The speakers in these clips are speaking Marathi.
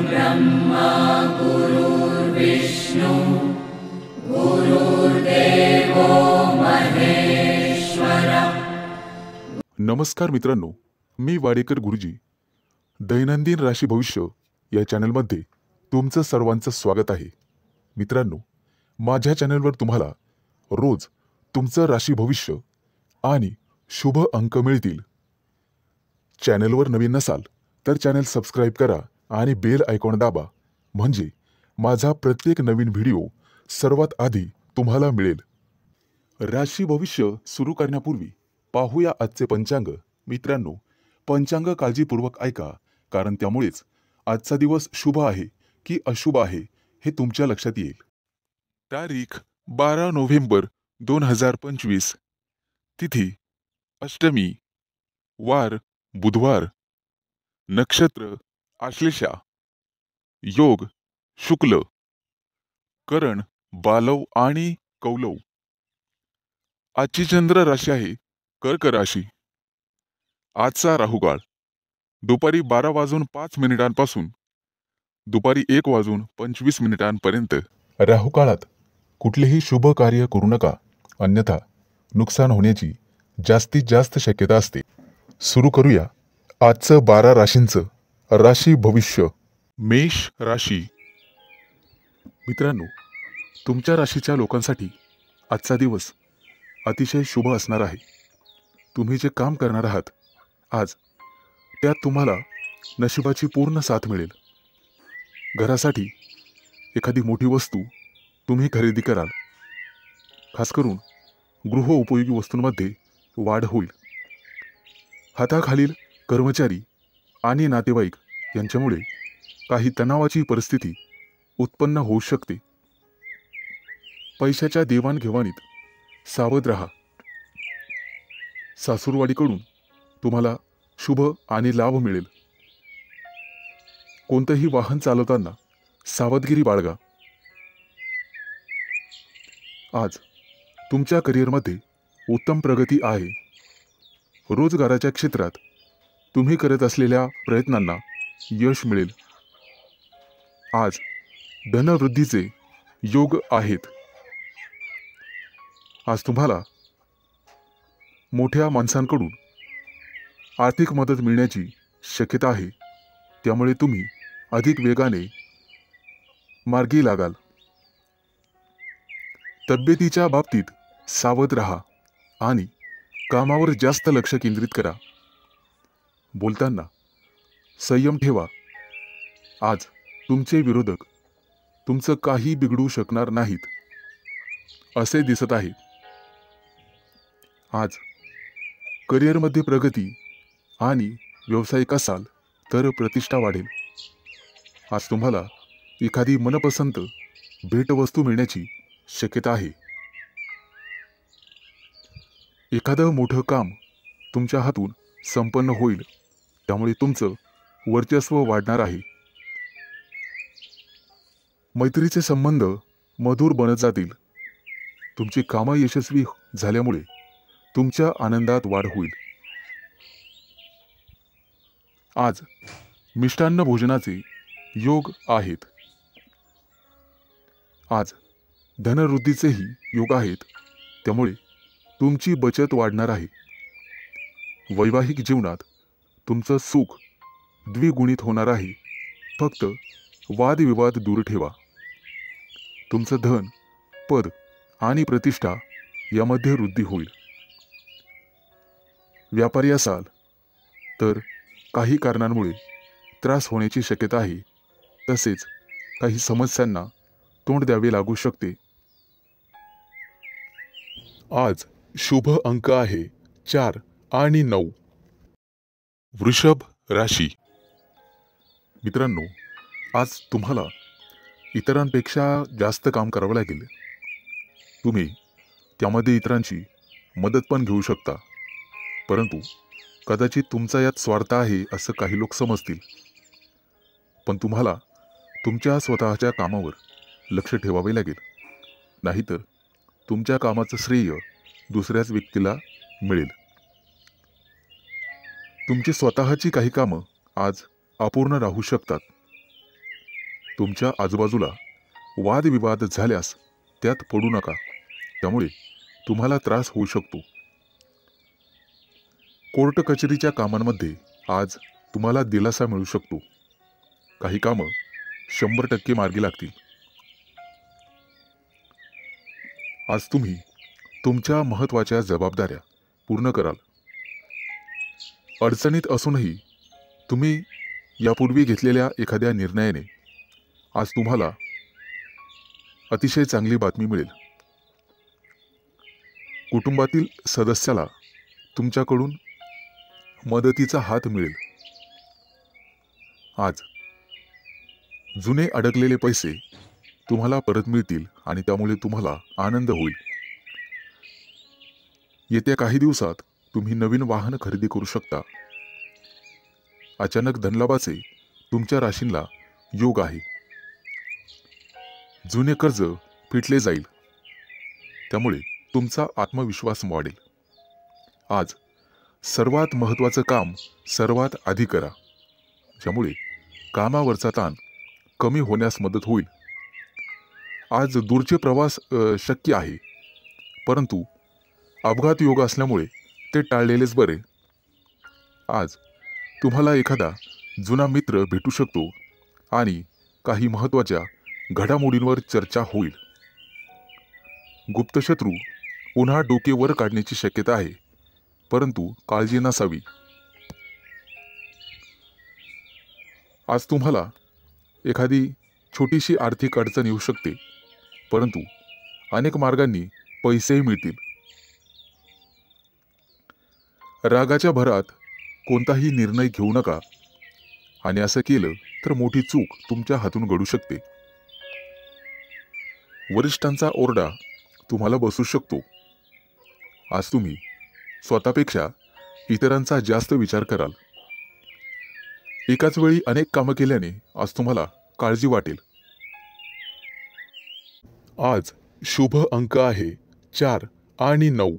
ब्रह्मा गुरुर्विष्णु गुरुर्देवो महेश्वर। नमस्कार मित्रांनो, मी वाडेकर गुरुजी दैनंदिन राशी भविष्य या चॅनलमध्ये तुमचं सर्वांचं स्वागत आहे। मित्रांनो, माझ्या चॅनलवर तुम्हाला रोज तुमचं राशी भविष्य आणि शुभ अंक मिळतील। चॅनलवर नवीन नसाल तर चॅनल सबस्क्राइब करा आणि बेल आयकॉन दाबा, म्हणजे माझा प्रत्येक नवीन व्हिडिओ सर्वात आधी तुम्हाला मिळेल। राशी भविष्य सुरू करण्यापूर्वी पाहूया आजचे पंचांग। मित्रांनो, पंचांग काळजीपूर्वक ऐका, कारण त्यामुळेच आजचा दिवस शुभ आहे की अशुभ आहे हे तुमच्या लक्षात येईल। तारीख 12 नोव्हेंबर 2025, तिथी अष्टमी, वार बुधवार, नक्षत्र आश्लेषा, योग शुक्ल, करण बालव आणि कौलव। आजची चंद्र राशी आहे कर्क राशी। आजचा राहुकाळ दुपारी 12:05 पासून दुपारी 1:25 पर्यंत। राहुकाळात कुठलेही शुभ कार्य करू नका, अन्यथा नुकसान होण्याची जास्तीत जास्त शक्यता असते। सुरू करूया आजचं 12 राशींचं राशी भविष्य। मेष राशी। मित्रांनो, तुमच्या राशीच्या लोकांसाठी आजचा दिवस अतिशय शुभ असणार आहे। तुम्ही जे काम करणार आहात आज, त्यात तुम्हाला नशिबाची पूर्ण साथ मिळेल। घरासाठी एखादी मोठी वस्तू तुम्ही खरेदी कराल। खास करून गृह उपयोगी वस्तूंमध्ये वाढ होईल। हाताखालील कर्मचारी आणि नातेवाईक यांच्यामुळे काही तणावाची परिस्थिती उत्पन्न होऊ शकते। पैशाच्या देवाणघेवाणीत सावध राहा। सासूरवाडीकडून तुम्हाला शुभ आणि लाभ मिळेल। कोणतेही वाहन चालवताना सावधगिरी बाळगा। आज तुमच्या करिअरमध्ये उत्तम प्रगती आहे। रोजगाराच्या क्षेत्रात तुम्ही करत असलेल्या प्रयत्नांना यश मिळेल। आज धनवृद्धीचे योग आहेत। आज तुम्हाला मोठ्या माणसांकडून आर्थिक मदत मिळण्याची शक्यता आहे, त्यामुळे तुम्ही अधिक वेगाने मार्गी लागाल। तब्येतीच्या बाबतीत सावध राहा आणि कामावर जास्त लक्ष केंद्रित करा। बोलताना संयम ठेवा। आज तुमचे विरोधक तुमचं काही बिघडू शकणार नाहीत असे दिसत आहे। आज करिअरमध्ये प्रगती आणि व्यावसायिक असाल तर प्रतिष्ठा वाढेल। आज तुम्हाला एखादी मनपसंत भेटवस्तू मिळण्याची शक्यता आहे। एखादं मोठं काम तुमच्या हातून संपन्न होईल, त्यामुळे तुमचं वर्चस्व वाढणार आहे। मैत्रीचे संबंध मधुर बनत जातील। तुमची कामं यशस्वी झाल्यामुळे तुमच्या आनंदात वाढ होईल। आज मिष्टान्न भोजनाचे योग आहेत। आज धनवृद्धीचेही योग आहेत, त्यामुळे तुमची बचत वाढणार आहे। वैवाहिक जीवनात तुमचं सुख द्विगुणित होणार आहे। फक्त वादविवाद दूर ठेवा। तुमचं धन, पद आणि प्रतिष्ठा यामध्ये वृद्धी होईल। व्यापारी असाल तर काही कारणांमुळे त्रास होण्याची शक्यता आहे, तसेच काही समस्यांना तोंड द्यावे लागू शकते। आज शुभ अंक आहे 4 आणि 9। वृषभ राशी। मित्रांनो, आज तुम्हाला इतरांपेक्षा जास्त काम करावं लागेल। तुम्ही त्यामध्ये इतरांची मदत पण घेऊ शकता, परंतु कदाचित तुमचा यात स्वार्थ आहे असं काही लोक समजतील। पण तुम्हाला तुमच्या स्वतःच्या कामावर लक्ष ठेवावे लागेल, नाहीतर तुमच्या कामाचं श्रेय दुसऱ्याच व्यक्तीला मिळेल। तुमची स्वतःची काही कामं आज अपूर्ण राहू शकतात। तुमच्या आजूबाजूला वादविवाद झाल्यास त्यात पडू नका, त्यामुळे तुम्हाला त्रास होऊ शकतो. कोर्ट कचेरीच्या कामांमध्ये आज तुम्हाला दिलासा मिळू शकतो. काही कामं 100% मार्गी लागतील. आज तुम्ही तुमच्या महत्त्वाच्या जबाबदाऱ्या पूर्ण कराल. अडचणीत असूनही तुम्ही यापूर्वी घेतलेल्या एखाद्या निर्णयाने आज तुम्हाला अतिशय चांगली बातमी मिळेल. कुटुंबातील सदस्याला तुमच्याकडून मदतीचा हात मिळेल. आज जुने अडकलेले पैसे तुम्हाला परत मिळतील आणि त्यामुळे तुम्हाला आनंद होईल. येत्या काही दिवसात तुम्ही नवीन वाहन खरेदी करू शकता. अचानक धनलाभाचे तुमच्या राशींला योग आहे. जुने कर्ज फिटले जाईल, त्यामुळे तुमचा आत्मविश्वास वाढेल. आज सर्वात महत्त्वाचं काम सर्वात आधी करा, ज्यामुळे कामावरचा ताण कमी होण्यास मदत होईल. आज दूरचे प्रवास शक्य आहे, परंतु अपघात योग असल्यामुळे ते टाळलेलेच बरे. आज तुम्हाला एखादा जुना मित्र भेटू शकतो आणि काही महत्त्वाच्या घडामोडींवर चर्चा होईल. गुप्तशत्रू पुन्हा डोके वर काढण्याची शक्यता आहे, परंतु काळजी नसावी. आज तुम्हाला एखादी छोटीशी आर्थिक अडचण येऊ शकते, परंतु अनेक मार्गांनी पैसेही मिळतील. रागाच्या भरात कोणताही निर्णय घेऊ नका, आणि असं केलं तर मोठी चूक तुमच्या हातून घडू शकते. वरिष्ठांचा ओरडा तुम्हाला बसू शकतो. आज तुम्ही स्वतःपेक्षा इतरांचा जास्त विचार कराल. एकाच वेळी अनेक कामं केल्याने आज तुम्हाला काळजी वाटेल. आज शुभ अंक आहे 4 आणि 9.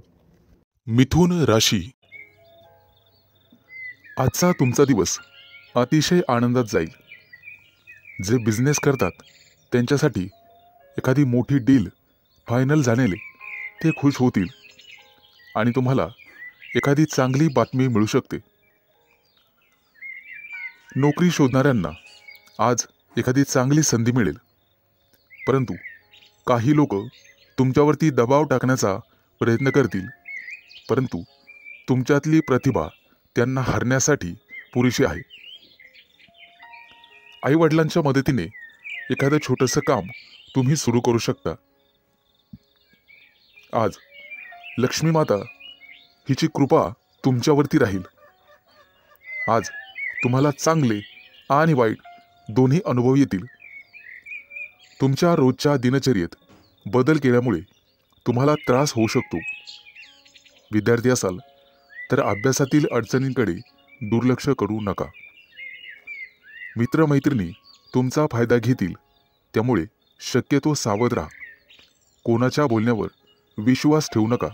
मिथुन राशी. आजचा तुमचा दिवस अतिशय आनंदात जाईल. जे बिझनेस करतात त्यांच्यासाठी एखादी मोठी डील फायनल झालेले ते खुश होतील आणि तुम्हाला एखादी चांगली बातमी मिळू शकते. नोकरी शोधणाऱ्यांना आज एखादी चांगली संधी मिळेल, परंतु काही लोक तुमच्यावरती दबाव टाकण्याचा प्रयत्न करतील, परंतु तुमच्यातली प्रतिभा त्यांना हरण्यासाठी पुरेशी आहे. आईवडिलांच्या मदतीने एखादं छोटंसं काम तुम्ही सुरू करू शकता. आज लक्ष्मी माता हिची कृपा तुमच्यावरती राहील. आज तुम्हाला चांगले आणि वाईट दोन्ही अनुभव येतील. तुमच्या रोजच्या दिनचर्येत बदल केल्यामुळे तुम्हाला त्रास होऊ शकतो. विद्यार्थी असाल तर अभ्यासातील अडचणींकडे दुर्लक्ष करू नका. मित्रमैत्रिणी तुमचा फायदा घेतील, त्यामुळे शक्यतो सावध राहा. कोणाच्या बोलण्यावर विश्वास ठेवू नका,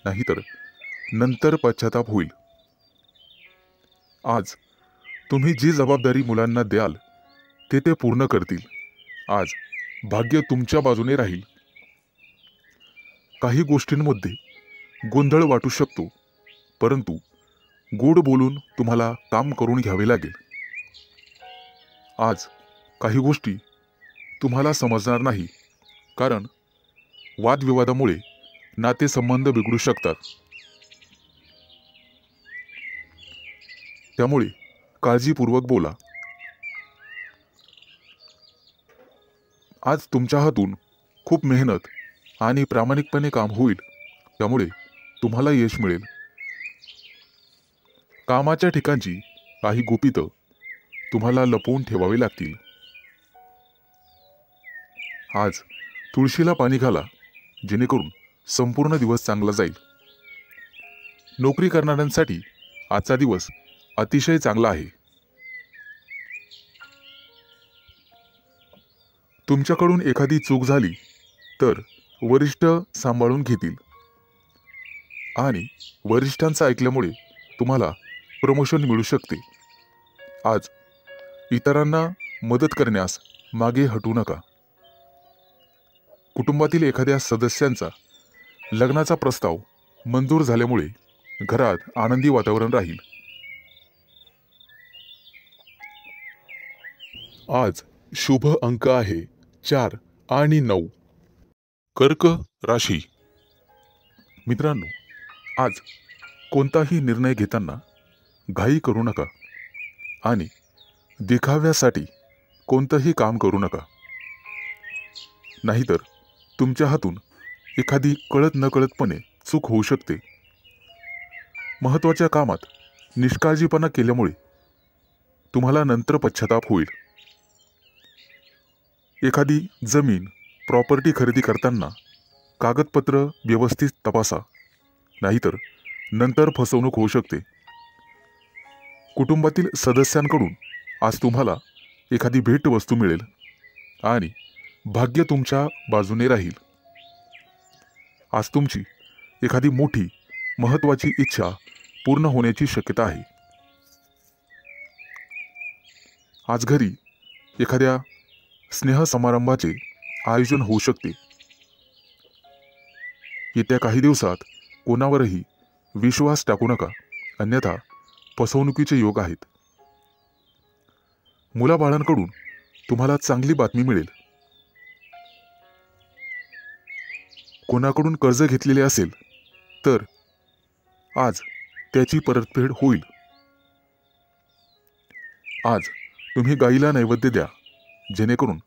नाहीतर नंतर पश्चाताप होईल. आज तुम्ही जी जबाबदारी मुलांना द्याल ते पूर्ण करतील. आज भाग्य तुमच्या बाजूने राहील. काही गोष्टींमध्ये गोंधळ वाटू शकतो, परंतु गोड बोलून तुम्हाला काम करून घ्यावे लागेल. आज काही गोष्टी तुम्हाला समजणार नाही, कारण वादविवादामुळे नातेसंबंध बिघडू शकतात. त्यामुळे काळजीपूर्वक बोला. आज तुमच्या हातून खूप मेहनत आणि प्रामाणिकपणे काम होईल, त्यामुळे तुम्हाला यश मिळेल. कामाच्या ठिकाणची काही गुपितं तुम्हाला लपवून ठेवावी लागतील. आज तुळशीला पाणी घाला, जेणेकरून संपूर्ण दिवस चांगला जाईल. नोकरी करणाऱ्यांसाठी आजचा दिवस अतिशय चांगला आहे. तुमच्याकडून एखादी चूक झाली तर वरिष्ठ सांभाळून घेतील आणि वरिष्ठांचं ऐकल्यामुळे तुम्हाला प्रमोशन मिळू शकते. आज इतरांना मदत करण्यास मागे हटू नका. कुटुंबातील एखाद्या सदस्यांचा लग्नाचा प्रस्ताव मंजूर झाल्यामुळे घरात आनंदी वातावरण राहील. आज शुभ अंक आहे 4 आणि 9. कर्क राशी. मित्रांनो, आज कोणताही निर्णय घेताना घाई करू नका आणि देखाव्यासाठी कोणतंही काम करू नका. नाहीतर तुमच्या हातून एखादी कळत नकळतपणे चूक होऊ शकते. महत्त्वाच्या कामात निष्काळजीपणा केल्यामुळे तुम्हाला नंतर पश्चाताप होईल. एखादी जमीन, प्रॉपर्टी खरेदी करताना कागदपत्र व्यवस्थित तपासा, नाहीतर नंतर फसवणूक होऊ शकते. कुटुंबातील सदस्यांकडून आज तुम्हाला एखादी भेटवस्तू मिळेल आणि भाग्य तुमच्या बाजूने राहील. आज तुमची एखादी मोठी महत्त्वाची इच्छा पूर्ण होण्याची शक्यता आहे. आज घरी एखाद्या स्नेहसमारंभाचे आयोजन होऊ शकते. येत्या काही दिवसात कोणावरही विश्वास टाकू नका, अन्यथा फसवणुकीचे योग आहेत. मुलाबाळांकडून तुम्हाला चांगली बातमी मिळेल. कोणाकडून कर्ज घेतलेले असेल तर आज त्याची परतफेड होईल. आज तुम्ही गाईला नैवेद्य द्या, जेणेकरून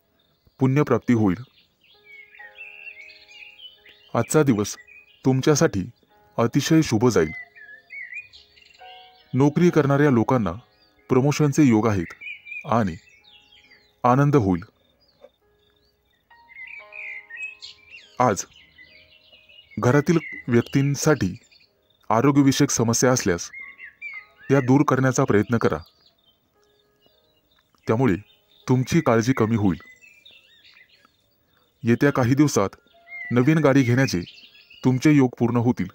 पुण्यप्राप्ती होईल. आजचा दिवस तुमच्यासाठी अतिशय शुभ जाईल. नोकरी करणाऱ्या लोकांना प्रमोशनचे योग आहेत आणि आनंद होईल. आज घरातील व्यक्तींसाठी आरोग्यविषयक समस्या असल्यास त्या दूर करण्याचा प्रयत्न करा. त्यामुळे तुमची काळजी कमी होईल. येत्या काही दिवसात नवीन गाडी घेण्याचे तुमचे योग पूर्ण होतील.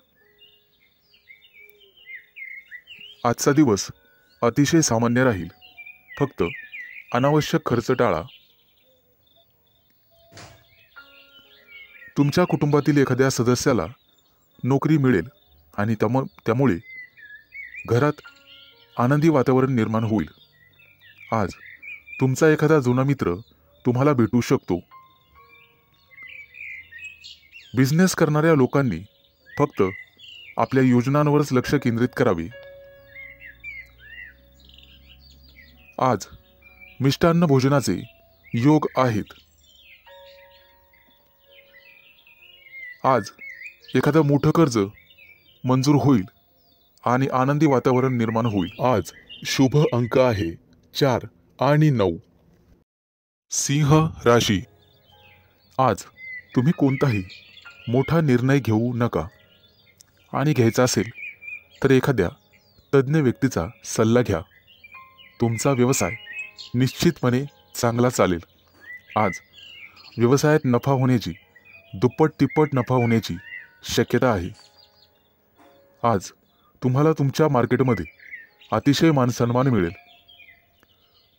आजचा दिवस अतिशय सामान्य राहील. फक्त अनावश्यक खर्च टाळा. तुमच्या कुटुंबातील एखाद्या सदस्याला नोकरी मिळेल आणि त्यामुळे घरात आनंदी वातावरण निर्माण होईल. आज तुमचा एखादा जुना मित्र तुम्हाला भेटू शकतो. बिझनेस करणाऱ्या लोकांनी फक्त आपल्या योजनांवरच लक्ष केंद्रित करावे. आज मिष्टान्न भोजनाचे योग आहेत. आज एखादं मोठं कर्ज मंजूर होईल आणि आनंदी वातावरण निर्माण होईल. आज शुभ अंक आहे 4 आणि 9. सिंह राशी. आज तुम्ही कोणताही मोठा निर्णय घेऊ नका आणि घ्यायचा असेल तर एखाद्या तज्ज्ञ व्यक्तीचा सल्ला घ्या. तुमचा व्यवसाय निश्चितपणे चांगला चालेल. आज व्यवसायात नफा होण्याची, दुप्पट तिप्पट नफा होण्याची शक्यता आहे. आज तुम्हाला तुमच्या मार्केटमध्ये अतिशय मानसन्मान मिळेल.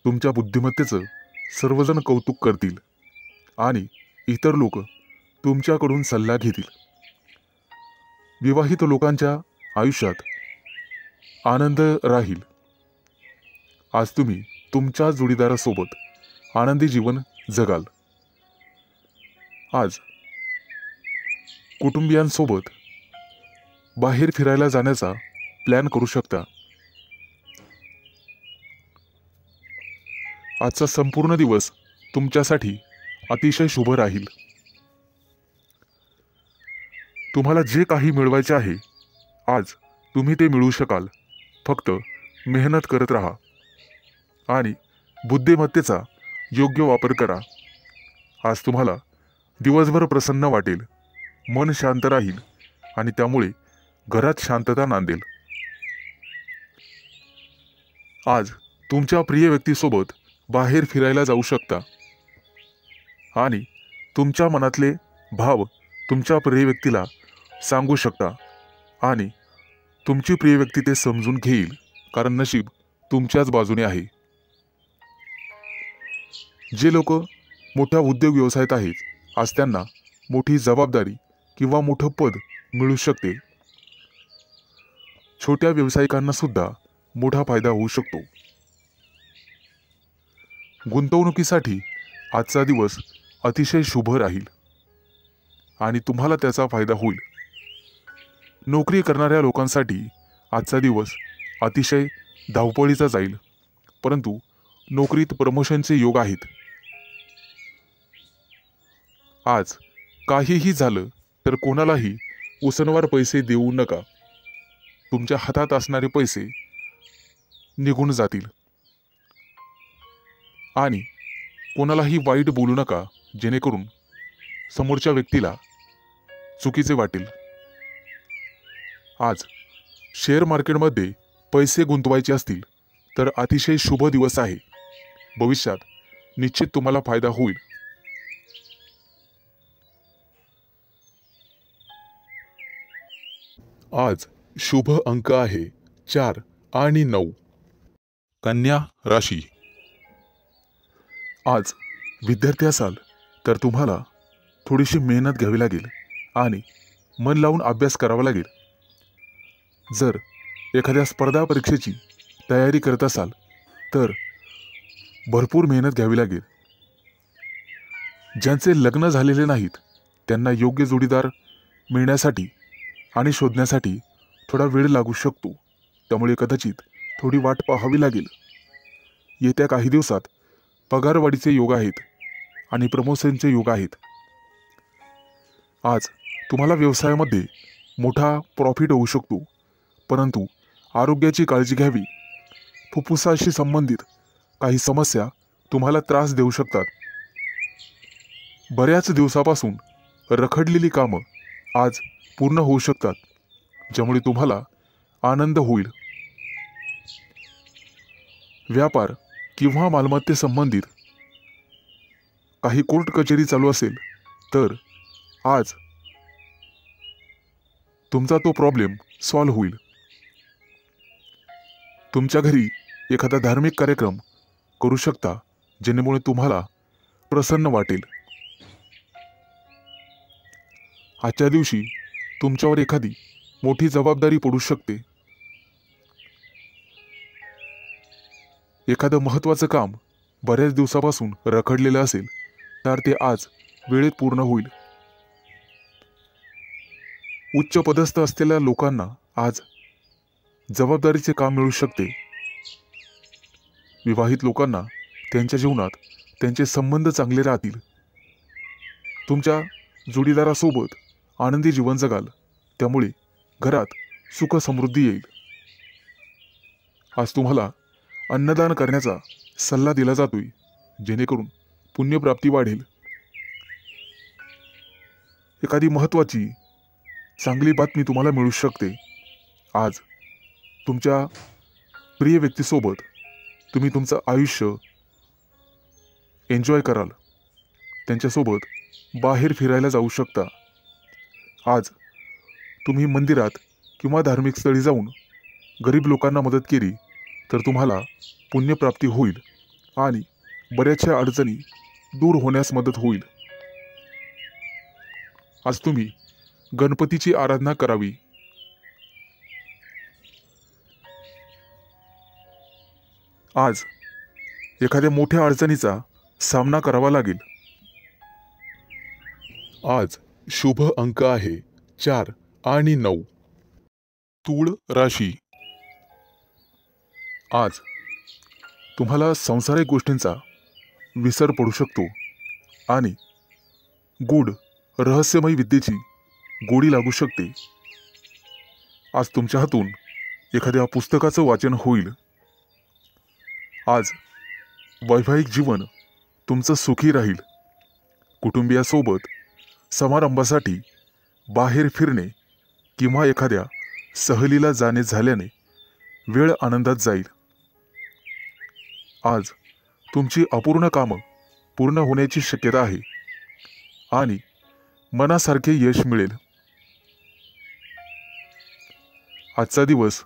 तुमच्या बुद्धिमत्तेचं सर्वजण कौतुक करतील आणि इतर लोक तुमच्याकडून सल्ला घेतील. विवाहित लोकांच्या आयुष्यात आनंद राहील. आज तुम्ही तुमच्या जोडीदारासोबत आनंदी जीवन जगाल. आज कुटुंबियांसोबत बाहेर फिरायला जाण्याचा प्लॅन करू शकता. आजचा संपूर्ण दिवस तुमच्यासाठी अतिशय शुभ राहील. तुम्हाला जे काही मिळवायचे आहे आज तुम्ही ते मिळवू शकाल. फक्त मेहनत करत राहा आणि बुद्धिमत्तेचा योग्य वापर करा. आज तुम्हाला दिवसभर प्रसन्न वाटेल, मन शांत राहील आणि त्यामुळे घरात शांतता नांदेल. आज तुमच्या प्रिय व्यक्तीसोबत बाहेर फिरायला जाऊ शकता आणि तुमच्या मनातले भाव तुमच्या प्रिय व्यक्तीला सांगू शकता आणि तुमची प्रिय व्यक्ती ते समजून घेईल, कारण नशीब तुमच्याच बाजूने आहे. जे लोक मोठ्या उद्योग व्यवसायात आहेत आज त्यांना मोठी जबाबदारी किंवा मोठं पद मिळू शकते. छोट्या व्यावसायिकांना सुद्धा मोठा फायदा होऊ शकतो. गुंतवणुकीसाठी आजचा दिवस अतिशय शुभ राहील आणि तुम्हाला त्याचा फायदा होईल. नोकरी करणाऱ्या लोकांसाठी आजचा दिवस अतिशय धावपळीचा जाईल, परंतु नोकरीत प्रमोशनचे योग आहेत. आज काहीही झालं तर कोणालाही उसनवार पैसे देऊ नका. तुमच्या हातात असणारे पैसे निघून जातील आणि कोणालाही वाईट बोलू नका, जेणेकरून समोरच्या व्यक्तीला चुकीचे वाटेल. आज शेअर मार्केटमध्ये पैसे गुंतवायचे असतील तर अतिशय शुभ दिवस आहे. भविष्यात निश्चित तुम्हाला फायदा होईल. आज शुभ अंक आहे 4 आणि 9. कन्या राशी. आज विद्यार्थी असाल तर तुम्हाला थोडीशी मेहनत घ्यावी लागेल आणि मन लावून अभ्यास करावा लागेल. जर एखाद्या स्पर्धा परीक्षेची तयारी करत असाल तर भरपूर मेहनत घ्यावी लागेल. ज्यांचे लग्न झालेले नाहीत त्यांना योग्य जोडीदार मिळण्यासाठी आणि शोधण्यासाठी थोडा वेळ लागू शकतो, त्यामुळे कदाचित थोडी वाट पाहावी लागेल. येत्या काही दिवसात पगारवाढीचे योग आहेत आणि प्रमोशनचे योग आहेत. आज तुम्हाला व्यवसायामध्ये मोठा प्रॉफिट होऊ शकतो, परंतु आरोग्याची काळजी घ्यावी. फुफ्फुसाशी संबंधित काही समस्या तुम्हाला त्रास देऊ शकतात. बऱ्याच दिवसापासून रखडलेली कामं आज पूर्ण होऊ शकतात, ज्यामुळे तुम्हाला आनंद होईल. व्यापार किंवा मालमत्तेसंबंधित काही कोर्ट कचेरी चालू असेल तर आज तुमचा तो प्रॉब्लेम सॉल्व्ह होईल. तुमच्या घरी एखादा धार्मिक कार्यक्रम करू शकता, जेणेमुळे तुम्हाला प्रसन्न वाटेल. आजच्या दिवशी तुमच्यावर एखादी मोठी जबाबदारी पडू शकते. एखादं महत्त्वाचं काम बऱ्याच दिवसापासून रखडलेलं असेल तर ते आज वेळेत पूर्ण होईल. उच्च पदस्थ असलेल्या लोकांना आज जबाबदारीचे काम मिळू शकते. विवाहित लोकांना त्यांच्या जीवनात त्यांचे संबंध चांगले राहतील. तुमच्या जोडीदारासोबत आनंदी जीवन जगाल, त्यामुळे घरात सुख समृद्धी येईल. आज तुम्हाला अन्नदान करण्याचा सल्ला दिला जातोय, जेणेकरून पुण्यप्राप्ती वाढेल. एखादी महत्त्वाची चांगली बातमी तुम्हाला मिळू शकते. आज तुमच्या प्रिय व्यक्तीसोबत तुम्ही तुमचं आयुष्य एन्जॉय कराल. त्यांच्यासोबत बाहेर फिरायला जाऊ शकता. आज तुम्ही मंदिरात किंवा धार्मिक स्थळी जाऊन गरीब लोकांना मदत केली तर तुम्हाला पुण्यप्राप्ती होईल आणि बऱ्याचशा अडचणी दूर होण्यास मदत होईल. आज तुम्ही गणपतीची आराधना करावी. आज एखाद्या मोठ्या अडचणीचा सामना करावा लागेल. आज शुभ अंक आहे 4 आणि 9. तूळ राशी. आज तुम्हाला सांसारिक गोष्टींचा विसर पडू शकतो आणि गूढ रहस्यमय विद्येची गोडी लागू शकते. आज तुमच्या हातून एखाद्या पुस्तकाचं वाचन होईल. आज वैवाहिक जीवन तुमचं सुखी राहील. कुटुंबियासोबत समारंभासाठी बाहेर फिरणे किंवा एखाद्या सहलीला जाणे झाल्याने वेळ आनंदात जाईल. आज तुमची अपूर्ण कामं पूर्ण होण्याची शक्यता आहे आणि मनासारखे यश मिळेल. आजचा दिवस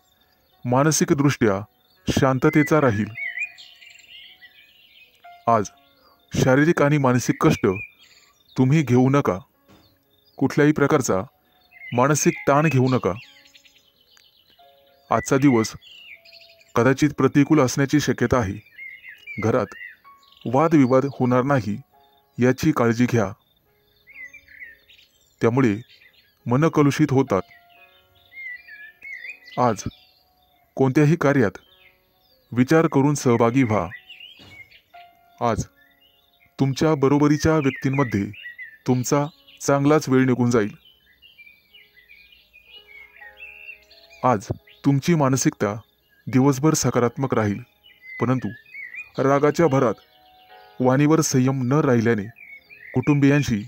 मानसिकदृष्ट्या शांततेचा राहील. आज शारीरिक आणि मानसिक कष्ट तुम्ही घेऊ नका. कुठल्याही प्रकारचा मानसिक ताण घेऊ नका. आजचा दिवस कदाचित प्रतिकूल असण्याची शक्यता आहे. घरात वादविवाद होणार नाही याची काळजी घ्या. त्यामुळे मन कलुषित होतात. आज कोणत्याही कार्यात विचार करून सहभागी व्हा. आज तुमच्या बरोबरीच्या व्यक्तींमध्ये तुमचा चांगलाच वेळ निघून जाईल. आज तुमची मानसिकता दिवसभर सकारात्मक राहील, परंतु रागाच्या भरात वाणीवर संयम न राहिल्याने कुटुंबियांशी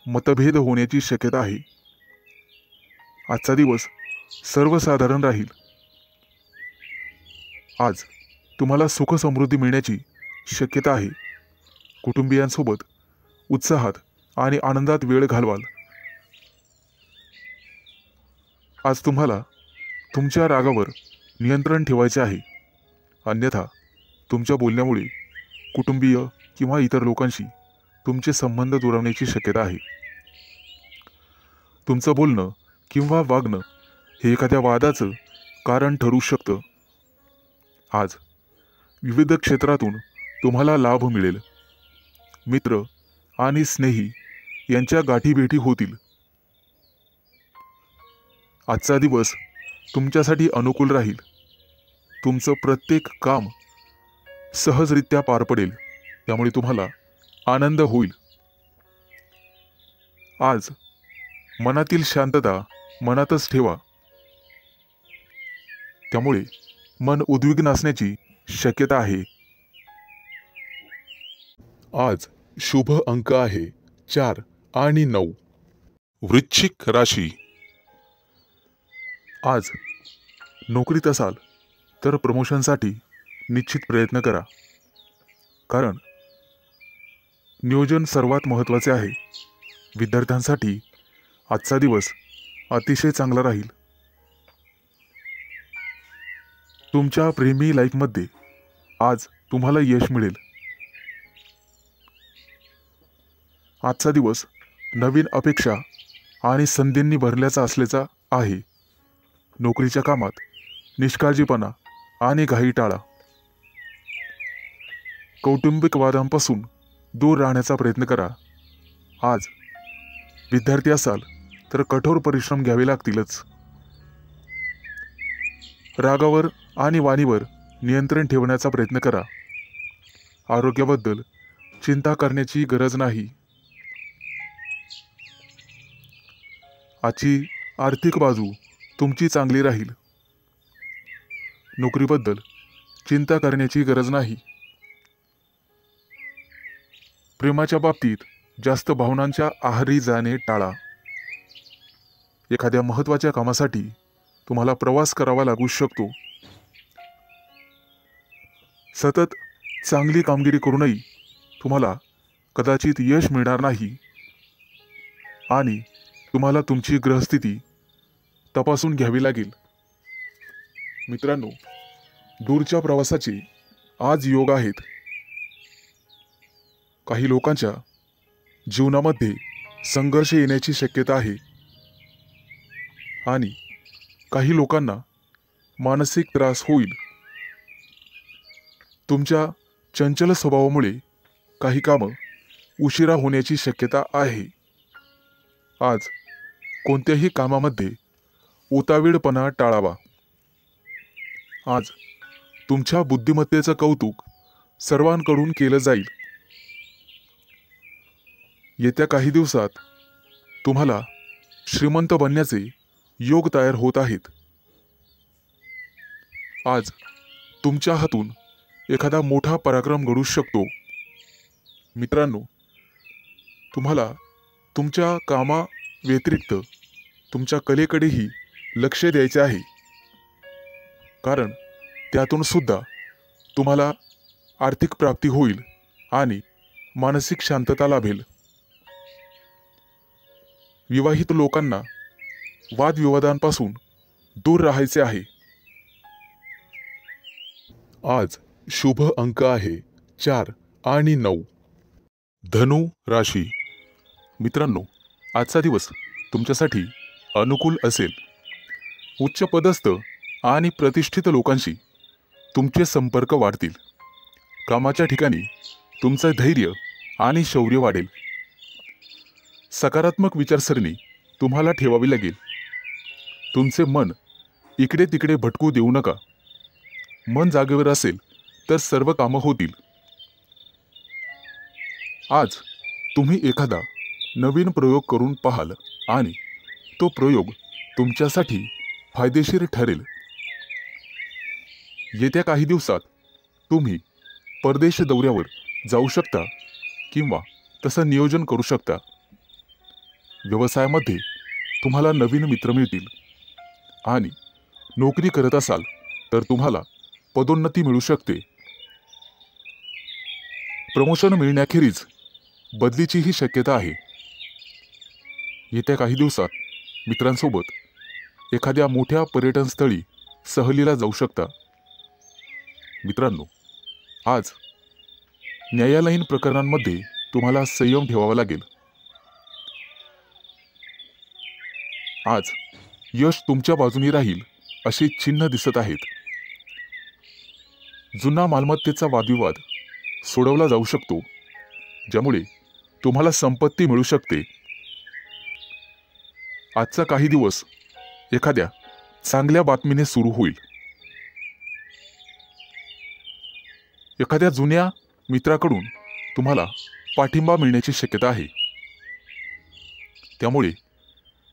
मतभेद होण्याची शक्यता आहे. आजचा दिवस सर्वसाधारण राहील. आज तुम्हाला सुख समृद्धी मिळण्याची शक्यता आहे. कुटुंबियांसोबत उत्साहात आणि आनंदात वेळ घालवाल. आज तुम्हाला तुमच्या रागावर नियंत्रण ठेवायचे आहे, अन्यथा तुमच्या बोलण्यामुळे कुटुंबीय किंवा इतर लोकांशी तुमचे संबंध दुरावण्याची शक्यता आहे. तुमचं बोलणं किंवा वागणं हे एखाद्या वादाचं कारण ठरू शकतं. आज विविध क्षेत्रातून तुम्हाला लाभ मिळेल. मित्र आणि स्नेही यांच्या गाठीभेटी होतील. आजचा दिवस तुमच्यासाठी अनुकूल राहील. तुमचं प्रत्येक काम सहजरित्या पार पडेल, त्यामुळे तुम्हाला आनंद होईल. आज मनातील शांतता मनातच ठेवा, त्यामुळे मन उद्विग्न असण्याची शक्यता आहे. आज शुभ अंक आहे 4 आणि 9. वृश्चिक राशी. आज नोकरीत असाल तर प्रमोशनसाठी निश्चित प्रयत्न करा, कारण नियोजन सर्वात महत्त्वाचे आहे. विद्यार्थ्यांसाठी आजचा दिवस अतिशय चांगला राहील. तुमच्या प्रेमी लाईफमध्ये आज तुम्हाला यश मिळेल. आजचा दिवस नवीन अपेक्षा आणि संधींनी भरल्याचा असल्याचा आहे. नोकरीच्या कामात निष्काळजीपणा आणि घाई टाळा. कौटुंबिक वादांपासून दूर राहण्याचा प्रयत्न करा. आज विद्यार्थी असाल तर कठोर परिश्रम घ्यावे लागतीलच. रागावर आणि वाणीवर नियंत्रण ठेवण्याचा प्रयत्न करा. आरोग्याबद्दल चिंता करण्याची गरज नाही. आजची आर्थिक बाजू तुमची चांगली राहील. नोकरीबद्दल चिंता करण्याची गरज नाही. प्रेमाच्या बाबतीत जास्त भावनांच्या आहारी जाणे टाळा. एखाद्या महत्त्वाच्या कामासाठी तुम्हाला प्रवास करावा लागू शकतो. सतत चांगली कामगिरी करूनही तुम्हाला कदाचित यश मिळणार नाही आणि तुम्हाला तुमची ग्रहस्थिती तपासून घ्यावी लागेल. मित्रांनो, दूरच्या प्रवासाचे आज योग आहेत. काही लोकांच्या जीवनामध्ये संघर्ष येण्याची शक्यता आहे आणि काही लोकांना मानसिक त्रास होईल. तुमच्या चंचल स्वभावामुळे काही कामं उशिरा होण्याची शक्यता आहे. आज कोणत्याही कामामध्ये उतावीळपणा टाळावा. आज तुमच्या बुद्धिमत्तेचं कौतुक सर्वांकडून केलं जाईल. येत्या काही दिवसात तुम्हाला श्रीमंत बनण्याचे योग तयार होत आहेत. आज तुमच्या हातून एखादा मोठा पराक्रम घडू शकतो. मित्रांनो, तुम्हाला तुमच्या कामा व्यतिरिक्त तुमच्या कलेकडेही लक्ष द्यायचे आहे, कारण त्यातून सुद्धा तुम्हाला आर्थिक प्राप्ती होईल आणि मानसिक शांतता लाभेल. विवाहित लोकांना वादविवादांपासून दूर राहायचे आहे. आज शुभ अंक आहे 4 आणि 9. धनु राशी मित्रांनो, आजचा दिवस तुमच्यासाठी अनुकूल असेल. उच्च पदस्थ आणि प्रतिष्ठित लोकांशी तुमचे संपर्क वाढतील. कामाच्या ठिकाणी तुमचं धैर्य आणि शौर्य वाढेल. सकारात्मक विचारसरणी तुम्हाला ठेवावी लागेल. तुमचे मन इकडे तिकडे भटकू देऊ नका. मन जागेवर असेल तर सर्व कामं होतील. आज तुम्ही एखादा नवीन प्रयोग करून पाहाल आणि तो प्रयोग तुमच्यासाठी फायदेशीर ठरेल. येत्या काही दिवसात तुम्ही परदेश दौऱ्यावर जाऊ शकता किंवा तसं नियोजन करू शकता. व्यवसायामध्ये तुम्हाला नवीन मित्र मिळतील आणि नोकरी करत असाल तर तुम्हाला पदोन्नती मिळू शकते. प्रमोशन मिळण्याखेरीज बदलीचीही शक्यता आहे. येत्या काही दिवसात मित्रांसोबत एखाद्या मोठ्या पर्यटनस्थळी सहलीला जाऊ शकता. मित्रांनो, आज न्यायालयीन प्रकरणांमध्ये तुम्हाला संयम ठेवावा लागेल. आज यश तुमच्या बाजूनी राहील अशी चिन्ह दिसत आहेत. जुना मालमत्तेचा वादविवाद सोडवला जाऊ शकतो, ज्यामुळे तुम्हाला संपत्ती मिळू शकते. आजचा काही दिवस एखाद्या चांगल्या बातमीने सुरू होईल. एखाद्या जुन्या मित्राकडून तुम्हाला पाठिंबा मिळण्याची शक्यता आहे. त्यामुळे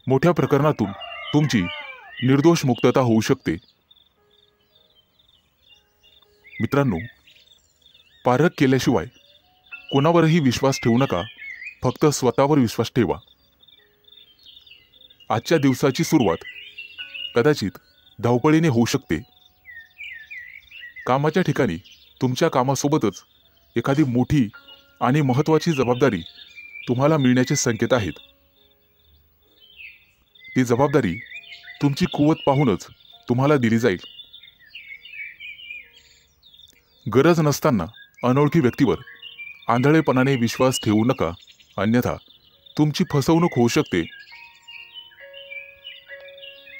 मोठ्या प्रकरणातून तुमची निर्दोष मुक्तता होऊ शकते. मित्रांनो, पारख केल्याशिवाय कोणावरही विश्वास ठेवू नका. फक्त स्वतःवर विश्वास ठेवा. आजच्या दिवसाची सुरुवात कदाचित धावपळीने होऊ शकते. कामाच्या ठिकाणी तुमच्या कामासोबतच एखादी मोठी आणि महत्त्वाची जबाबदारी तुम्हाला मिळण्याचे संकेत आहेत. ती जबाबदारी तुमची कुवत पाहूनच तुम्हाला दिली जाईल. गरज नसताना अनोळखी व्यक्तीवर आंधळेपणाने विश्वास ठेवू नका, अन्यथा तुमची फसवणूक होऊ शकते.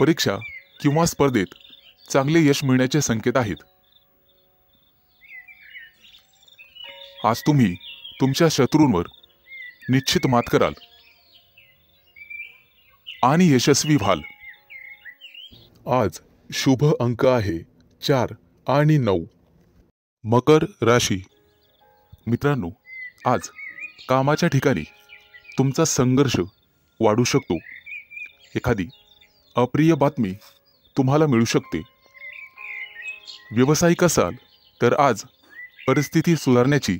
परीक्षा किंवा स्पर्धेत चांगले यश मिळण्याचे संकेत आहेत. आज तुम्ही तुमच्या शत्रूंवर निश्चित मात कराल आणि यशस्वी व्हाल. आज शुभ अंक आहे 4 आणि 9. मकर राशी मित्रांनो, आज कामाच्या ठिकाणी तुमचा संघर्ष वाढू शकतो. एखादी अप्रिय बातमी तुम्हाला मिळू शकते. व्यावसायिक असाल तर आज परिस्थिती सुधारण्याची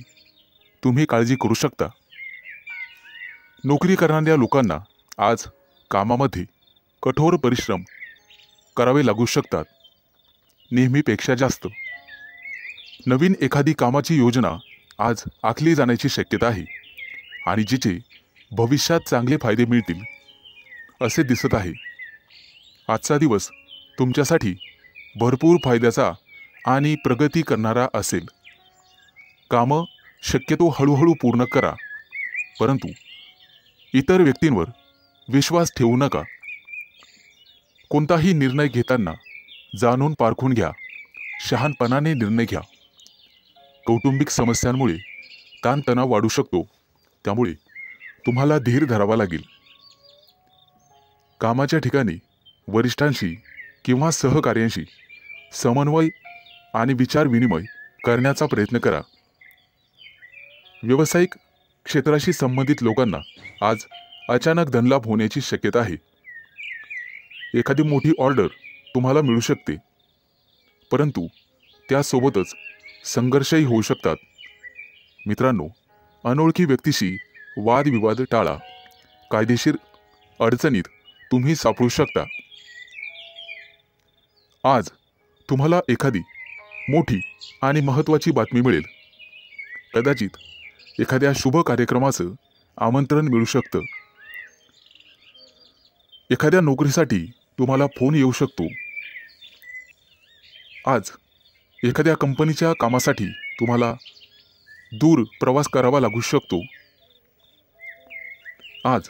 तुम्ही काळजी करू शकता. नोकरी करणाऱ्या लोकांना आज कामामध्ये कठोर परिश्रम करावे लागू शकतात, नेहमीपेक्षा जास्त. नवीन एखादी कामाची योजना आज आखली जाण्याची शक्यता आहे आणि जिचे भविष्यात चांगले फायदे मिळतील असे दिसत आहे. आजचा दिवस तुमच्यासाठी भरपूर फायद्याचा आणि प्रगती करणारा असेल. कामं शक्यतो हळूहळू पूर्ण करा, परंतु इतर व्यक्तींवर विश्वास ठेवू नका. कोणताही निर्णय घेताना जाणून पारखून घ्या. शहाणपणाने निर्णय घ्या. कौटुंबिक समस्यांमुळे ताणतणाव वाढू शकतो, त्यामुळे तुम्हाला धीर धरावा लागेल. कामाच्या ठिकाणी वरिष्ठांशी किंवा सहकार्यांशी समन्वय आणि विचार विनिमय करण्याचा प्रयत्न करा. व्यावसायिक क्षेत्राशी संबंधित लोकांना आज अचानक धनलाभ होण्याची शक्यता आहे. एखादी मोठी ऑर्डर तुम्हाला मिळू शकते, परंतु त्यासोबतच संघर्षही होऊ शकतात. मित्रांनो, अनोळखी व्यक्तीशी वादविवाद टाळा. कायदेशीर अडचणीत तुम्ही सापडू शकता. आज तुम्हाला एखादी मोठी आणि महत्त्वाची बातमी मिळेल. कदाचित एखाद्या शुभ कार्यक्रमाचं आमंत्रण मिळू शकतं. एखाद्या नोकरीसाठी तुम्हाला फोन येऊ शकतो. आज एखाद्या कंपनीच्या कामासाठी तुम्हाला दूर प्रवास करावा लागू शकतो. आज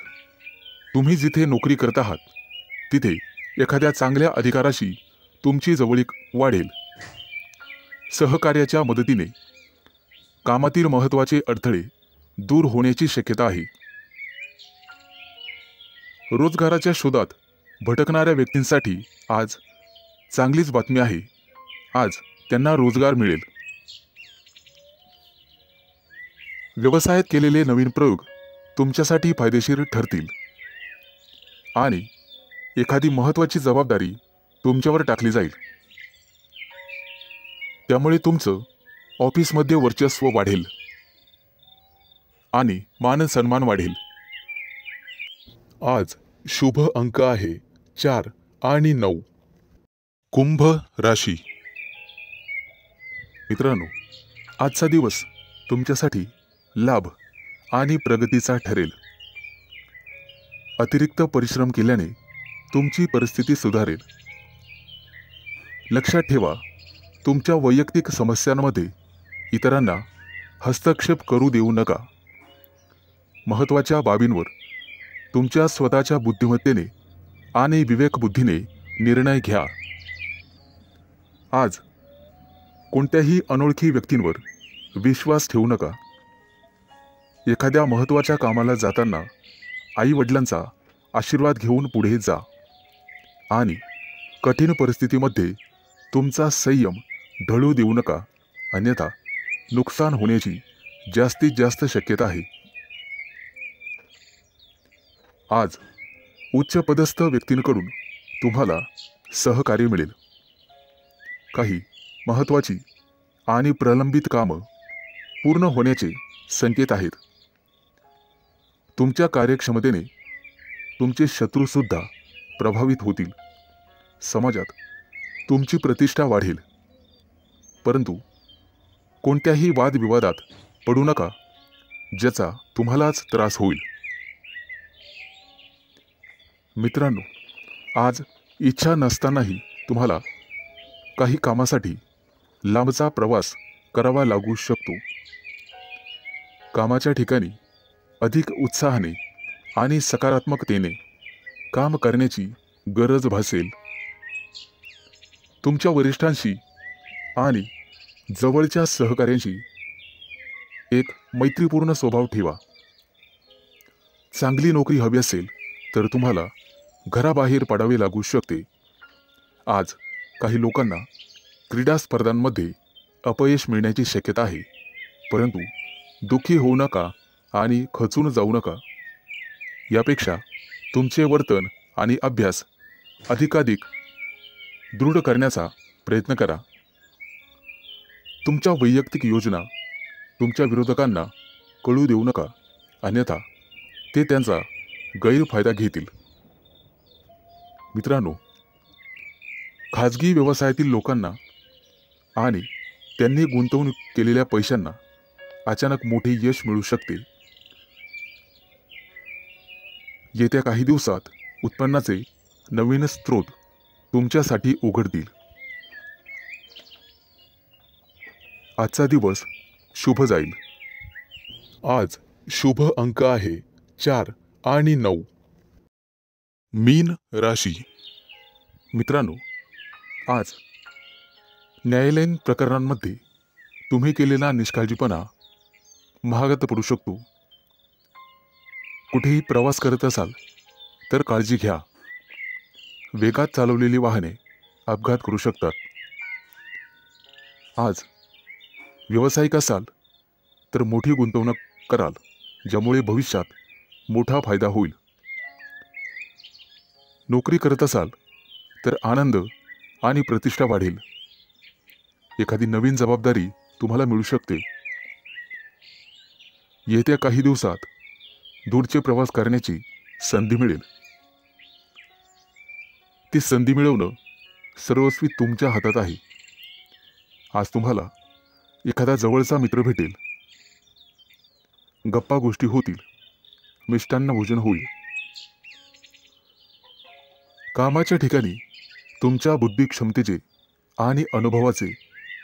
तुम्ही जिथे नोकरी करत आहात तिथे एखाद्या चांगल्या अधिकाराशी तुमची जवळीक वाढेल. सहकार्याच्या मदतीने कामातील महत्त्वाचे अडथळे दूर होण्याची शक्यता आहे. रोजगाराच्या शोधात भटकणाऱ्या व्यक्तींसाठी आज चांगलीच बातमी आहे. आज त्यांना रोजगार मिळेल. व्यवसायात केलेले नवीन प्रयोग तुमच्यासाठी फायदेशीर ठरतील आणि एखादी महत्त्वाची जबाबदारी तुमच्यावर टाकली जाईल. त्यामुळे तुमचं ऑफिसमध्ये वर्चस्व वाढेल आणि मान सन्मान वाढेल. आज शुभ अंक आहे 4 आणि 9. कुंभ राशी. मित्रांनो, आजचा दिवस तुमच्यासाठी लाभ आणि प्रगतीचा ठरेल. अतिरिक्त परिश्रम केल्याने तुमची परिस्थिती सुधारेल. लक्षात ठेवा, तुमच्या वैयक्तिक समस्यांमध्ये इतरांना हस्तक्षेप करू देऊ नका. महत्त्वाच्या बाबींवर तुमच्या स्वतःच्या बुद्धिमत्तेने आणि विवेकबुद्धीने निर्णय घ्या. आज कोणत्याही अनोळखी व्यक्तींवर विश्वास ठेवू नका. एखाद्या महत्त्वाच्या कामाला जाताना आई-वडिलांचा आशीर्वाद घेऊन पुढे जा आणि कठीण परिस्थितीमध्ये तुमचा संयम ढळू देऊ नका, अन्यथा नुकसान होण्याची जास्तीत जास्त शक्यता आहे. आज उच्चपदस्थ व्यक्तींकडून तुम्हाला सहकार्य मिळेल. काही महत्त्वाची आणि प्रलंबित कामं पूर्ण होण्याचे संकेत आहेत. तुमच्या कार्यक्षमतेने तुमचे शत्रूसुद्धा प्रभावित होतील. समाजात तुमची प्रतिष्ठा वाढेल, परंतु कोणत्याही वादविवादात पडू नका, ज्याचा तुम्हालाच त्रास होईल. मित्रांनो, आज इच्छा नसतानाही तुम्हाला काही कामासाठी लांबचा प्रवास करावा लागू शकतो. कामाच्या ठिकाणी अधिक उत्साहाने आणि सकारात्मकतेने काम करण्याची गरज भासेल. तुमच्या वरिष्ठांशी आणि जवळच्या सहकाऱ्यांशी एक मैत्रीपूर्ण स्वभाव ठेवा. चांगली नोकरी हवी असेल तर तुम्हाला घराबाहेर पडावे लागू शकते. आज काही लोकांना क्रीडा स्पर्धांमध्ये अपयश मिळण्याची शक्यता आहे, परंतु दुःखी होऊ नका आणि खचून जाऊ नका. यापेक्षा तुमचे वर्तन आणि अभ्यास अधिकाधिक दृढ करण्याचा प्रयत्न करा. तुमच्या वैयक्तिक योजना तुमच्या विरोधकांना कळू देऊ नका, अन्यथा ते त्यांचा गैरफायदा घेतील. मित्रांनो, खाजगी व्यवसायातील लोकांना आणि त्यांनी गुंतवणूक केलेल्या पैशांना अचानक मोठे यश मिळू शकते. येत्या काही दिवसात उत्पन्नाचे नवीन स्रोत तुमच्यासाठी उघडतील. आजचा दिवस शुभ जाईल. आज शुभ अंक आहे 4 आणि 9. मीन राशी. मित्रांनो, आज न्यायालयीन प्रकरणांमध्ये तुम्ही केलेला निष्काळजीपणा महागात पडू शकतो. कुठेही प्रवास करत असाल तर काळजी घ्या. वेगात चालवलेली वाहने अपघात करू शकतात. आज व्यावसायिक असाल तर मोठी गुंतवणूक कराल, ज्यामुळे भविष्यात मोठा फायदा होईल. नोकरी करत असाल तर आनंद आणि प्रतिष्ठा वाढेल. एखादी नवीन जबाबदारी तुम्हाला मिळू शकते. येत्या काही दिवसात दूरचे प्रवास करण्याची संधी मिळेल. ती संधी मिळवणं सर्वस्वी तुमच्या हातात आहे. आज तुम्हाला एखादा जवळचा मित्र भेटेल. गप्पा गोष्टी होतील. मिष्टान्न भोजन होईल. कामाच्या ठिकाणी तुमच्या बुद्धी क्षमतेचे आणि अनुभवाचे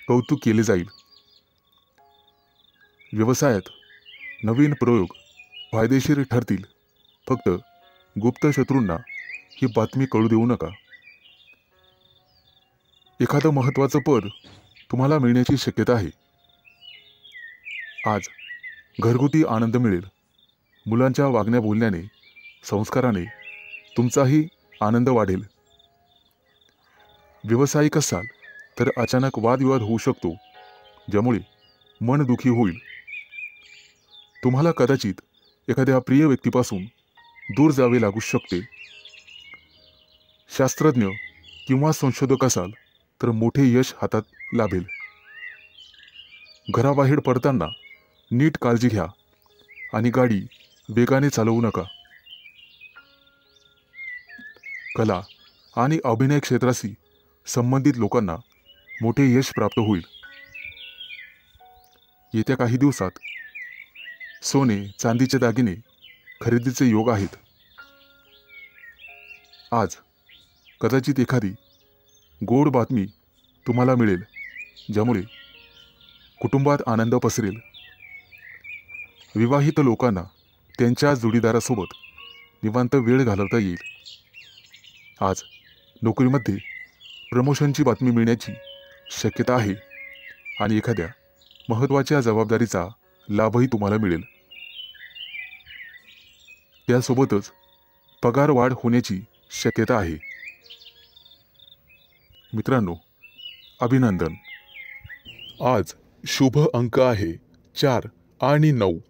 कौतुक केले जाईल. व्यवसायात नवीन प्रयोग फायदेशीर ठरतील. फक्त गुप्त शत्रूंना ही बातमी कळू देऊ नका. एखादं महत्त्वाचं पद तुम्हाला मिळण्याची शक्यता आहे. आज घरगुती आनंद मिळेल. मुलांच्या वागण्या बोलण्याने, संस्काराने तुमचाही आनंद वाढेल. व्यावसायिक असाल तर अचानक वादविवाद होऊ शकतो, ज्यामुळे मन दुखी होईल. तुम्हाला कदाचित एखाद्या प्रिय व्यक्तीपासून दूर जावे लागू शकते. शास्त्रज्ञ किंवा संशोधक असाल तर मोठे यश हातात लाभेल. घराबाहेर पडताना नीट काळजी घ्या आणि गाडी वेगाने चालवू नका. कला आणि अभिनय क्षेत्राशी संबंधित लोकांना मोठे यश प्राप्त होईल. येत्या काही दिवसात सोने चांदीचे दागिने खरेदीचे योग आहेत. आज कदाचित एखादी गोड बातमी तुम्हाला मिळेल, ज्यामुळे कुटुंबात आनंद पसरेल. विवाहित लोकांना त्यांच्या जोडीदारासोबत निवांत वेळ घालवता येईल. आज नोकरीमध्ये प्रमोशनची बातमी मिळण्याची शक्यता आहे आणि एखाद्या महत्त्वाच्या जबाबदारीचा लाभही तुम्हाला मिळेल. त्यासोबतच पगार वाढ होण्याची शक्यता आहे. मित्रांनो, अभिनंदन. आज शुभ अंक आहे 4 आणि 9.